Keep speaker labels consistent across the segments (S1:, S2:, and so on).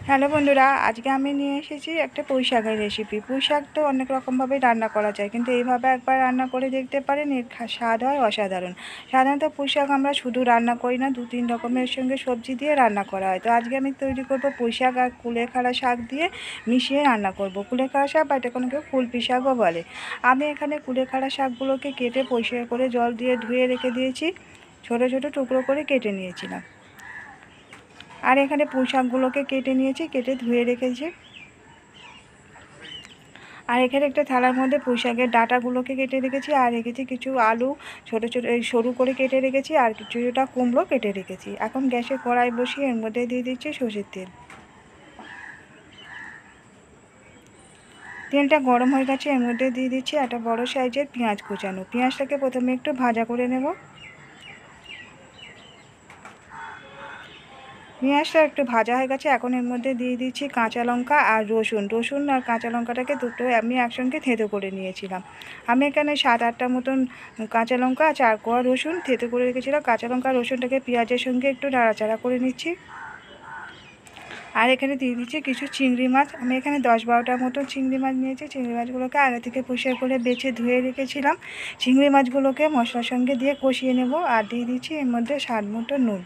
S1: Hello বন্ধুরা, আজকে আমি নিয়ে এসেছি একটা পুঁই শাকের রেসিপি। পুঁই শাক তো অনেক রকমভাবে রান্না করা যায়, কিন্তু এইভাবে একবার রান্না করে দেখতে পারেন, এর স্বাদ হয় অসাধারণ। সাধারণত পুঁই শাক আমরা শুধু রান্না করি না, 2-3 রকমের সঙ্গে সবজি দিয়ে রান্না করা হয়। তো আজকে আমি তৈরি করব পুঁই শাক আর কুলেখাড়া শাক দিয়ে মিশিয়ে রান্না করব। কুলেখাড়া শাক বা এটা কোনো কেউ কুলপি শাকও বলে। আমি এখানে কুলেখাড়া শাকগুলোকে কেটে পরিষ্কার করে জল দিয়ে ধুয়ে রেখে দিয়েছি, ছোটো ছোটো টুকরো করে কেটে নিয়েছিলাম। আর এখানে পুঁই শাকগুলোকে কেটে নিয়েছি, কেটে ধুয়ে রেখেছি। আর এখানে একটা থালার মধ্যে পুঁই শাকের ডাঁটাগুলোকে কেটে রেখেছি, আর রেখেছি কিছু আলু ছোটো ছোটো সরু করে কেটে রেখেছি, আর কিছুটা কুমড়ো কেটে রেখেছি। এখন গ্যাসে কড়াই বসিয়ে এর মধ্যে দিয়ে দিচ্ছি সর্ষের তেল। তেলটা গরম হয়ে গেছে, এর মধ্যে দিয়ে দিচ্ছি একটা বড় সাইজের পেঁয়াজ কুচানো। পেঁয়াজটাকে প্রথমে একটু ভাজা করে নেব। পেঁয়াজটা একটু ভাজা হয়ে গেছে, এখন এর মধ্যে দিয়ে দিচ্ছি কাঁচা লঙ্কা আর রসুন আর কাঁচা লঙ্কাটাকে দুটো আমি একসঙ্গে থেঁতো করে নিয়েছিলাম। আমি এখানে 7-8টা মতন কাঁচা লঙ্কা আর 4 কোয়া রসুন থেঁতো করে রেখেছিলাম। কাঁচা লঙ্কা রসুনটাকে পেঁয়াজের সঙ্গে একটু নাড়াচাড়া করে নিচ্ছি। আর এখানে দিয়ে দিচ্ছি কিছু চিংড়ি মাছ। আমি এখানে 10-12টার মতো চিংড়ি মাছ নিয়েছি। চিংড়ি মাছগুলোকে আগে থেকে পরিষ্কার করে বেছে ধুয়ে রেখেছিলাম। চিংড়ি মাছগুলোকে মশলার সঙ্গে দিয়ে কষিয়ে নেব। আর দিয়ে দিচ্ছি এর মধ্যে স্বাদ মতো নুন।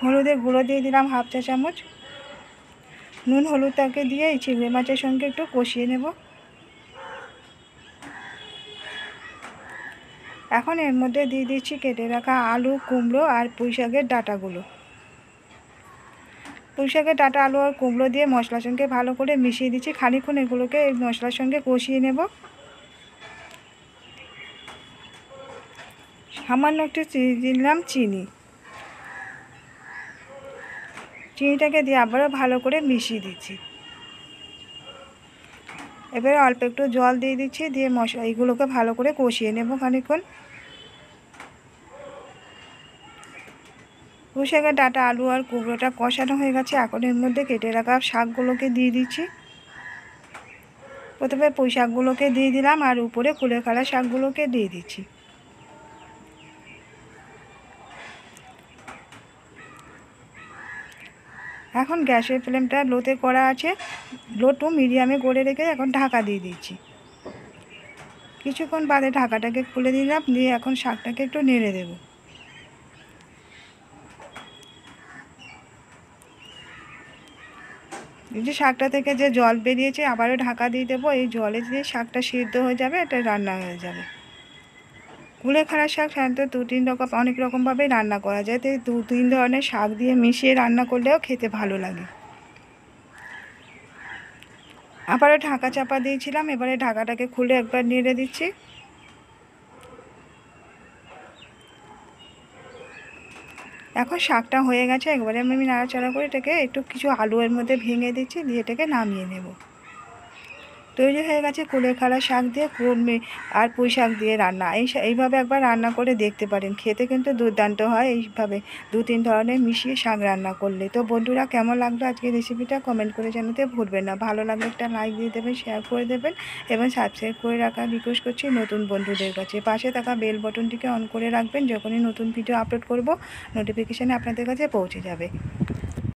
S1: হলুদের গুঁড়ো দিয়ে দিলাম 1/2 চা চামচ। নুন হলুদটাকে দিয়ে এই চিংড়ি মাছের সঙ্গে একটু কষিয়ে নেব। এখন এর মধ্যে দিয়ে দিচ্ছি কেটে রাখা আলু, কুমড়ো আর পুঁই শাকের ডাঁটাগুলো। পুঁই শাকের ডাঁটা, আলু আর কুমড়ো দিয়ে মশলার সঙ্গে ভালো করে মিশিয়ে দিচ্ছি। খানিকক্ষণ এগুলোকে এই মশলার সঙ্গে কষিয়ে নেব। সামান্য একটু দিলাম চিনিটাকে দিয়ে আবারও ভালো করে মিশিয়ে দিচ্ছি। এবারে অল্প একটু জল দিয়ে দিচ্ছি, দিয়ে মশলা এইগুলোকে ভালো করে কষিয়ে নেব খানিকক্ষণ। পুঁই শাকের ডাঁটা, আলু আর কুমড়োটা কষানো হয়ে গেছে, এখন এর মধ্যে কেটে রাখা শাকগুলোকে দিয়ে দিচ্ছি। প্রথমে পুঁই শাকগুলোকে দিয়ে দিলাম, আর উপরে কুলেখাড়া শাকগুলোকে দিয়ে দিচ্ছি। এখন গ্যাসের ফ্লেমটা লোতে করা আছে, লো টু মিডিয়ামে করে রেখে এখন ঢাকা দিয়ে দিচ্ছি। কিছুক্ষণ বাদে ঢাকাটাকে খুলে দিলাম, দিয়ে এখন শাকটাকে একটু নেড়ে দেব। এই যে শাকটা থেকে যে জল বেরিয়েছে, আবারও ঢাকা দিয়ে দেবো। এই জলে দিয়ে শাকটা সিদ্ধ হয়ে যাবে, এটা রান্না হয়ে যাবে। কুলেখাড়া শাক সাধারণত 2-3 রকম অনেক রকমভাবেই রান্না করা যায়। তো 2-3 ধরনের শাক দিয়ে মিশিয়ে রান্না করলেও খেতে ভালো লাগে। আবারও ঢাকা চাপা দিয়েছিলাম, এবারে ঢাকাটাকে খুলে একবার নেড়ে দিচ্ছি। এখন শাকটা হয়ে গেছে, একবারে আমি নাড়াচাড়া করে এটাকে একটু কিছু আলু এর মধ্যে ভেঙে দিচ্ছি, দিয়ে এটাকে নামিয়ে নেব। তৈরি হয়ে গেছে কুলেখাড়া শাক দিয়ে আর পুঁই শাক দিয়ে রান্না। এইভাবে একবার রান্না করে দেখতে পারেন, খেতে কিন্তু দুর্দান্ত হয় এইভাবে 2-3 ধরনের মিশিয়ে শাক রান্না করলে। তো বন্ধুরা, কেমন লাগলো আজকের রেসিপিটা কমেন্ট করে জানাতে ভুলবেন না। ভালো লাগলে একটা লাইক দিয়ে দেবেন, শেয়ার করে দেবেন এবং সাবস্ক্রাইব করে রাখার রিকোয়েস্ট করছি নতুন বন্ধুদের কাছে। পাশে থাকা বেল বটনটিকে অন করে রাখবেন, যখনই নতুন ভিডিও আপলোড করব নোটিফিকেশানে আপনাদের কাছে পৌঁছে যাবে।